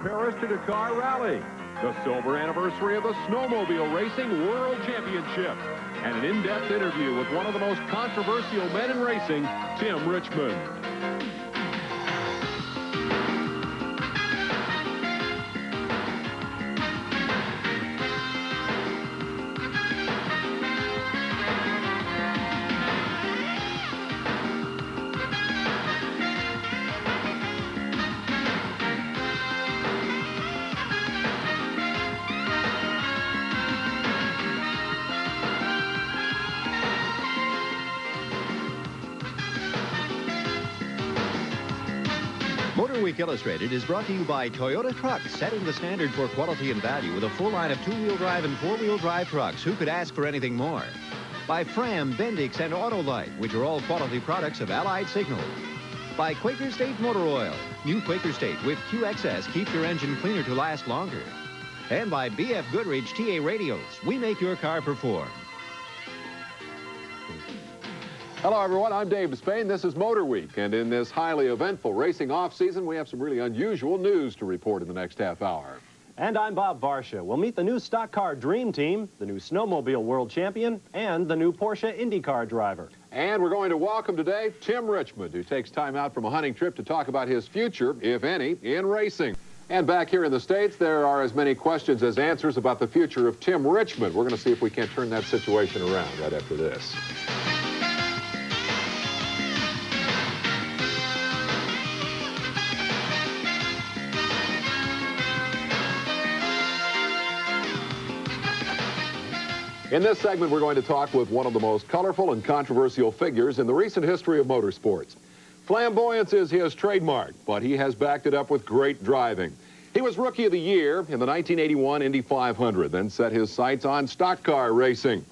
Paris to Dakar Rally, the silver anniversary of the Snowmobile Racing World Championship, and an in-depth interview with one of the most controversial men in racing, Tim Richmond. Motorweek Illustrated is brought to you by Toyota Trucks, setting the standard for quality and value with a full line of two-wheel drive and four-wheel drive trucks. Who could ask for anything more? By Fram, Bendix, and Autolite, which are all quality products of Allied Signal. By Quaker State Motor Oil. New Quaker State with QXS keeps your engine cleaner to last longer. And by BF Goodrich TA Radios. We make your car perform. Hello, everyone. I'm Dave Despain. This is Motor Week, and in this highly eventful racing off-season, we have some really unusual news to report in the next half hour. And I'm Bob Varsha. We'll meet the new stock car Dream Team, the new snowmobile world champion, and the new Porsche IndyCar driver. And we're going to welcome today Tim Richmond, who takes time out from a hunting trip to talk about his future, if any, in racing. And back here in the States, there are as many questions as answers about the future of Tim Richmond. We're going to see if we can't turn that situation around right after this. In this segment, we're going to talk with one of the most colorful and controversial figures in the recent history of motorsports. Flamboyance is his trademark, but he has backed it up with great driving. He was Rookie of the Year in the 1981 Indy 500, then set his sights on stock car racing.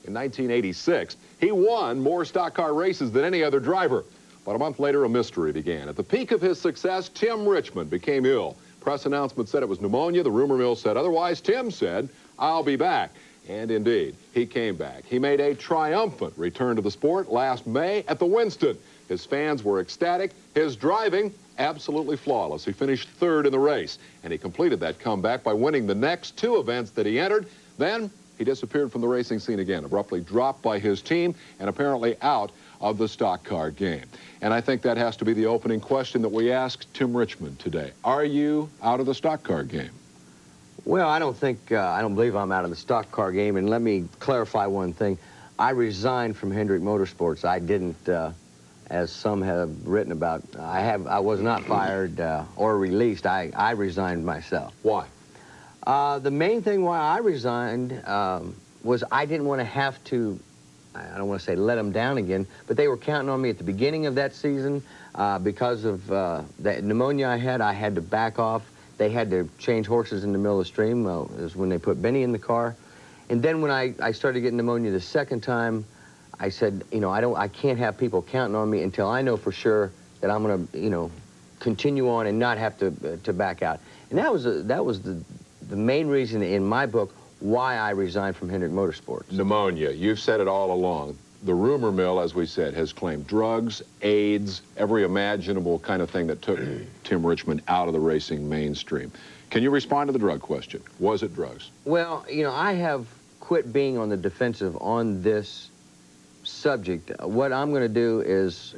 In 1986, he won more stock car races than any other driver. But a month later, a mystery began. At the peak of his success, Tim Richmond became ill. Press announcement said it was pneumonia. The rumor mill said otherwise. Tim said, "I'll be back." And indeed, he came back. He made a triumphant return to the sport last May at the Winston. His fans were ecstatic. His driving, absolutely flawless. He finished third in the race, and he completed that comeback by winning the next two events that he entered. Then he disappeared from the racing scene again, abruptly dropped by his team, and apparently out of the stock car game. And I think that has to be the opening question that we ask Tim Richmond today. Are you out of the stock car game? Well, I don't believe I'm out of the stock car game, and let me clarify one thing. I resigned from Hendrick Motorsports. I didn't, as some have written about, I was not fired or released. I resigned myself. Why? The main thing why I resigned was I didn't want to have to, I don't want to say let them down again, but they were counting on me at the beginning of that season. Because of the pneumonia I had to back off. They had to change horses in the middle of the stream. Well, it was when they put Benny in the car. And then when I started getting pneumonia the second time, I said, you know, I can't have people counting on me until I know for sure that I'm going to, you know, continue on and not have to back out. And that was the main reason in my book why I resigned from Hendrick Motorsports. Pneumonia. You've said it all along. The rumor mill, as we said, has claimed drugs, AIDS, every imaginable kind of thing that took Tim Richmond out of the racing mainstream. Can you respond to the drug question? Was it drugs? Well, you know, I have quit being on the defensive on this subject. What I'm going to do is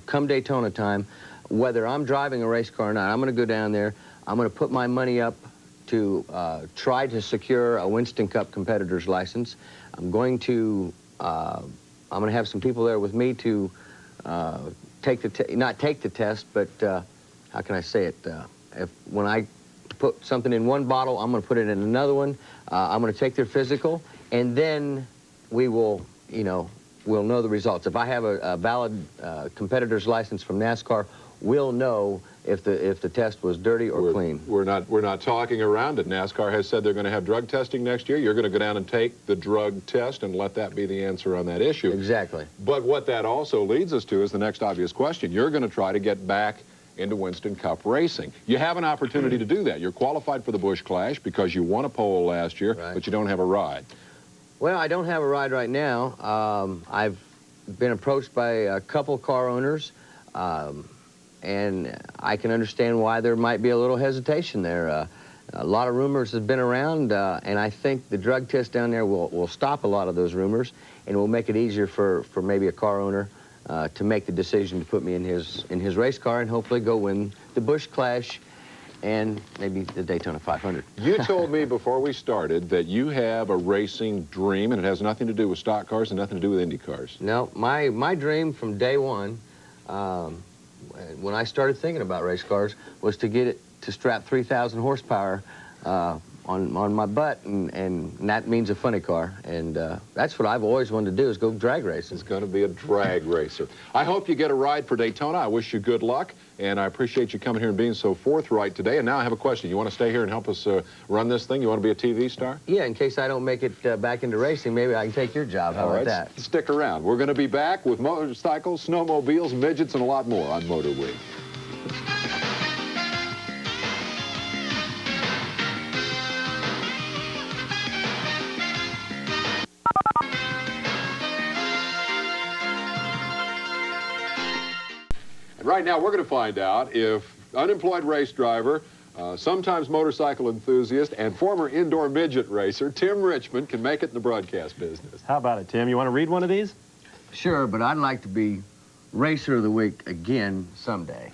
come Daytona time, whether I'm driving a race car or not, I'm going to go down there. I'm going to put my money up to try to secure a Winston Cup competitor's license. I'm going to have some people there with me to not take the test, but how can I say it? When I put something in one bottle, I'm going to put it in another one. I'm going to take their physical, and then we will, you know, we'll know the results. If I have a valid competitor's license from NASCAR, we'll know if the test was dirty or clean. We're not talking around it. NASCAR has said they're going to have drug testing next year. You're going to go down and take the drug test and let that be the answer on that issue. Exactly. But what that also leads us to is the next obvious question. You're going to try to get back into Winston Cup racing. You have an opportunity to do that. You're qualified for the Busch Clash because you won a pole last year, right, but you don't have a ride. Well, I don't have a ride right now. I've been approached by a couple car owners, and and I can understand why there might be a little hesitation there. A lot of rumors have been around, and I think the drug test down there will stop a lot of those rumors, and will make it easier for maybe a car owner to make the decision to put me in his race car and hopefully go win the Busch Clash and maybe the Daytona 500. You told me before we started that you have a racing dream, and it has nothing to do with stock cars and nothing to do with Indy cars. No, my dream from day one, when I started thinking about race cars, was to get it to strap 3,000 horsepower on my butt, and that means a funny car. And that's what I've always wanted to do, is go drag racing. It's going to be a drag racer. I hope you get a ride for Daytona. I wish you good luck, and I appreciate you coming here and being so forthright today. And now I have a question. You want to stay here and help us run this thing? You want to be a TV star? Yeah, in case I don't make it back into racing, maybe I can take your job. How about that? Stick around. We're going to be back with motorcycles, snowmobiles, midgets, and a lot more on Motorweek. Right now, we're going to find out if unemployed race driver, sometimes motorcycle enthusiast, and former indoor midget racer Tim Richmond can make it in the broadcast business. How about it, Tim? You want to read one of these? Sure, but I'd like to be Racer of the Week again someday.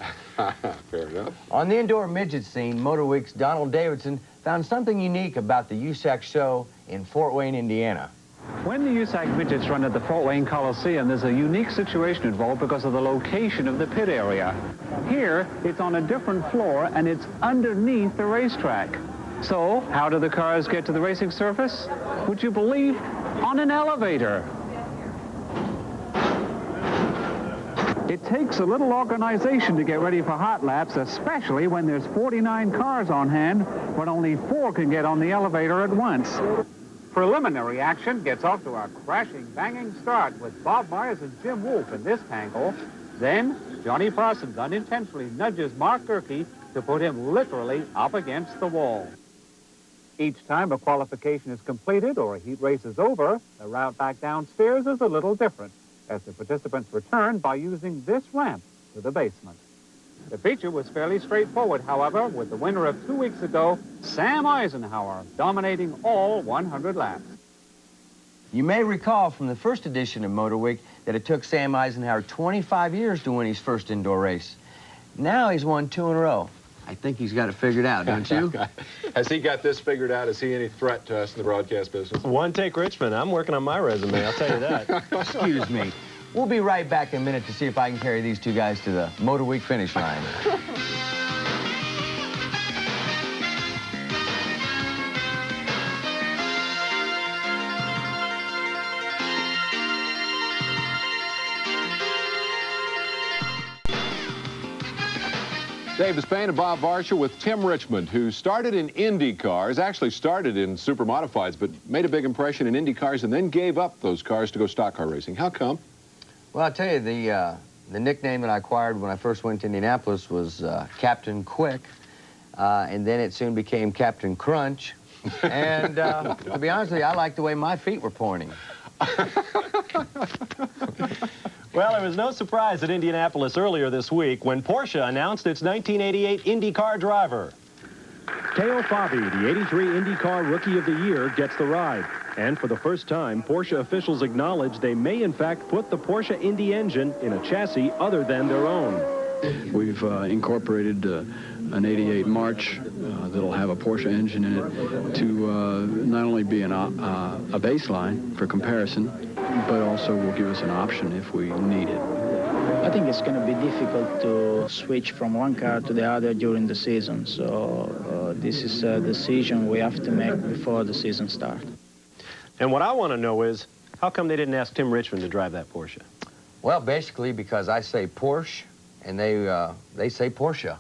Fair enough. On the indoor midget scene, Motorweek's Donald Davidson found something unique about the USAC show in Fort Wayne, Indiana. When the USAC midgets run at the Fort Wayne Coliseum, there's a unique situation involved because of the location of the pit area. Here, it's on a different floor, and it's underneath the racetrack. So, how do the cars get to the racing surface? Would you believe? On an elevator. It takes a little organization to get ready for hot laps, especially when there's 49 cars on hand, but only 4 can get on the elevator at once. Preliminary action gets off to a crashing, banging start with Bob Myers and Jim Wolfe in this tangle. Then, Johnny Parsons unintentionally nudges Mark Gerke to put him literally up against the wall. Each time a qualification is completed or a heat race is over, the route back downstairs is a little different, as the participants return by using this ramp to the basement. The feature was fairly straightforward, however, with the winner of 2 weeks ago, Sam Eisenhower, dominating all 100 laps. You may recall from the first edition of Motorweek that it took Sam Eisenhower 25 years to win his first indoor race. Now he's won 2 in a row. I think he's got it figured out, don't you? Has he got this figured out? Is he any threat to us in the broadcast business? One take Richmond. I'm working on my resume, I'll tell you that. Excuse me. We'll be right back in a minute to see if I can carry these 2 guys to the Motorweek finish line. Dave Despain and Bob Varsha with Tim Richmond, who started in Indy cars, actually started in super modifieds, but made a big impression in Indy cars and then gave up those cars to go stock car racing. How come? Well, I'll tell you, the nickname that I acquired when I first went to Indianapolis was Captain Quick, and then it soon became Captain Crunch. And to be honest with you, I liked the way my feet were pointing. Well, there was no surprise at Indianapolis earlier this week when Porsche announced its 1988 IndyCar driver. Teo Fabi, the 83 IndyCar Rookie of the Year, gets the ride. And for the first time, Porsche officials acknowledge they may in fact put the Porsche Indy engine in a chassis other than their own. We've incorporated an 88 March that'll have a Porsche engine in it to not only be a baseline for comparison, but also will give us an option if we need it. I think it's going to be difficult to switch from one car to the other during the season. So this is a decision we have to make before the season starts. And what I want to know is, how come they didn't ask Tim Richmond to drive that Porsche? Well, basically because I say Porsche, and they say Porsche.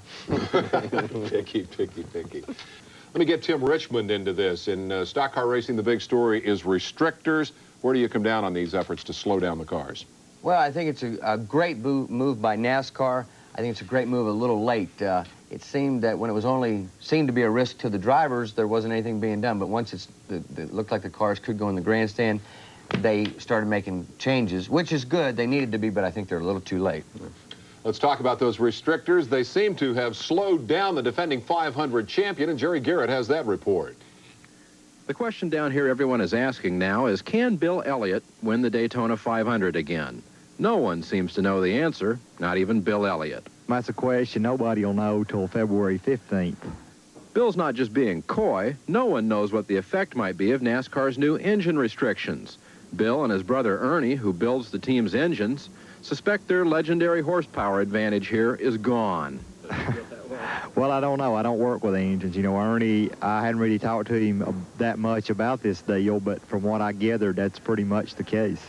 Picky. Let me get Tim Richmond into this. In stock car racing, the big story is restrictors. Where do you come down on these efforts to slow down the cars? Well, I think it's a great move by NASCAR. I think it's a great move a little late. It seemed that when it was only seemed to be a risk to the drivers, there wasn't anything being done. But once it looked like the cars could go in the grandstand, they started making changes, which is good. They needed to be, but I think they're a little too late. Let's talk about those restrictors. They seem to have slowed down the defending 500 champion, and Jerry Garrett has that report. The question down here everyone is asking now is, can Bill Elliott win the Daytona 500 again? No one seems to know the answer, not even Bill Elliott. That's a question nobody will know till February 15th. Bill's not just being coy. No one knows what the effect might be of NASCAR's new engine restrictions. Bill and his brother Ernie, who builds the team's engines, suspect their legendary horsepower advantage here is gone. Well, I don't know. I don't work with engines. You know, Ernie, I hadn't really talked to him that much about this deal, but from what I gathered, that's pretty much the case.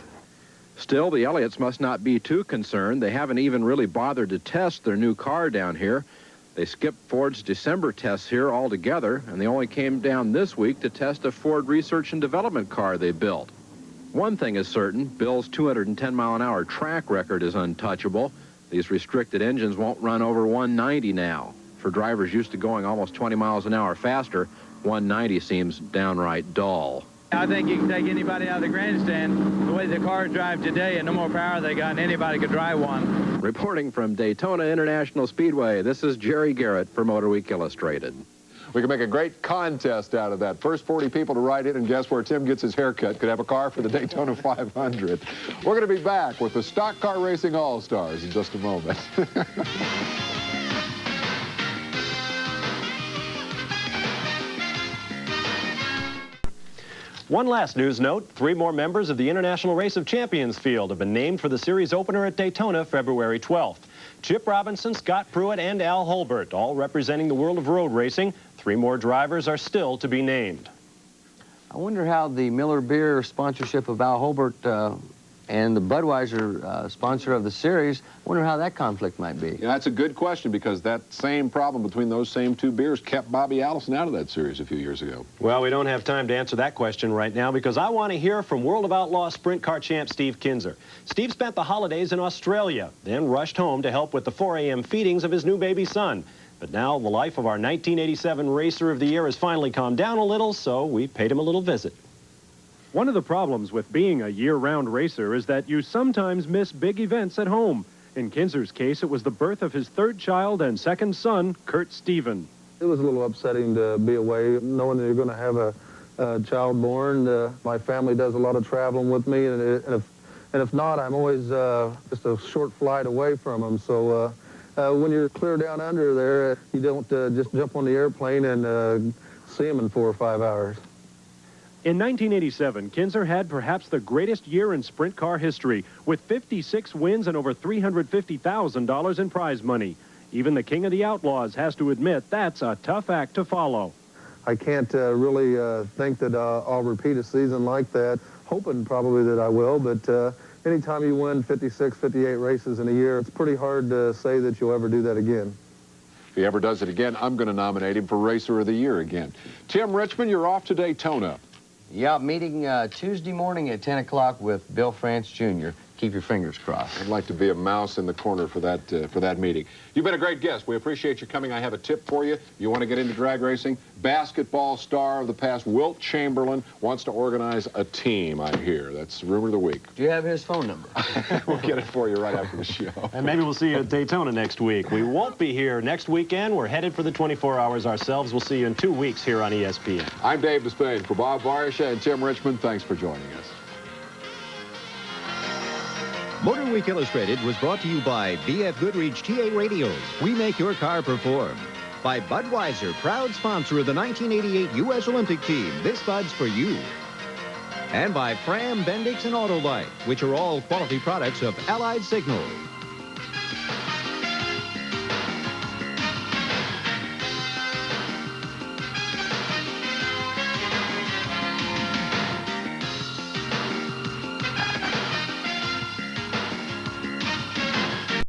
Still, the Elliots must not be too concerned. They haven't even really bothered to test their new car down here. They skipped Ford's December tests here altogether, and they only came down this week to test a Ford research and development car they built. One thing is certain, Bill's 210-mile-an-hour track record is untouchable. These restricted engines won't run over 190 now. For drivers used to going almost 20 miles an hour faster, 190 seems downright dull. I think you can take anybody out of the grandstand. The way the cars drive today, and no more power they got, and anybody could drive one. Reporting from Daytona International Speedway, this is Jerry Garrett for Motorweek Illustrated. We can make a great contest out of that. First 40 people to write in and guess where Tim gets his haircut could have a car for the Daytona 500. We're going to be back with the Stock Car Racing All-Stars in just a moment. One last news note, 3 more members of the International Race of Champions field have been named for the series opener at Daytona February 12th. Chip Robinson, Scott Pruitt, and Al Holbert, all representing the world of road racing. 3 more drivers are still to be named. I wonder how the Miller Beer sponsorship of Al Holbert and the Budweiser sponsor of the series, I wonder how that conflict might be. Yeah, that's a good question, because that same problem between those same 2 beers kept Bobby Allison out of that series a few years ago. Well, we don't have time to answer that question right now, because I want to hear from World of Outlaw sprint car champ Steve Kinser. Steve spent the holidays in Australia, then rushed home to help with the 4 a.m. feedings of his new baby son. But now the life of our 1987 Racer of the Year has finally calmed down a little, so we paid him a little visit. One of the problems with being a year-round racer is that you sometimes miss big events at home. In Kinser's case, it was the birth of his 3rd child and 2nd son, Kurt Stephen. It was a little upsetting to be away, knowing that you're going to have a child born. My family does a lot of traveling with me, and if not, I'm always just a short flight away from them. So when you're clear down under there, you don't just jump on the airplane and see them in 4 or 5 hours. In 1987, Kinser had perhaps the greatest year in sprint car history, with 56 wins and over $350,000 in prize money. Even the king of the outlaws has to admit that's a tough act to follow. I can't really think that I'll repeat a season like that, hoping probably that I will, but anytime you win 56, 58 races in a year, it's pretty hard to say that you'll ever do that again. If he ever does it again, I'm going to nominate him for Racer of the Year again. Tim Richmond, you're off to Daytona. Yeah, meeting Tuesday morning at 10 o'clock with Bill France Jr. Keep your fingers crossed. I'd like to be a mouse in the corner for that meeting. You've been a great guest. We appreciate you coming. I have a tip for you. You want to get into drag racing? Basketball star of the past, Wilt Chamberlain, wants to organize a team, I hear. That's rumor of the week. Do you have his phone number? We'll get it for you right after the show. And maybe we'll see you at Daytona next week. We won't be here next weekend. We're headed for the 24 hours ourselves. We'll see you in 2 weeks here on ESPN. I'm Dave Despain. For Bob Varsha and Tim Richmond, thanks for joining us. Motorweek Illustrated was brought to you by BF Goodrich TA Radios. We make your car perform. By Budweiser, proud sponsor of the 1988 U.S. Olympic team. This Bud's for you. And by Fram, Bendix, and Autolite, which are all quality products of Allied Signals.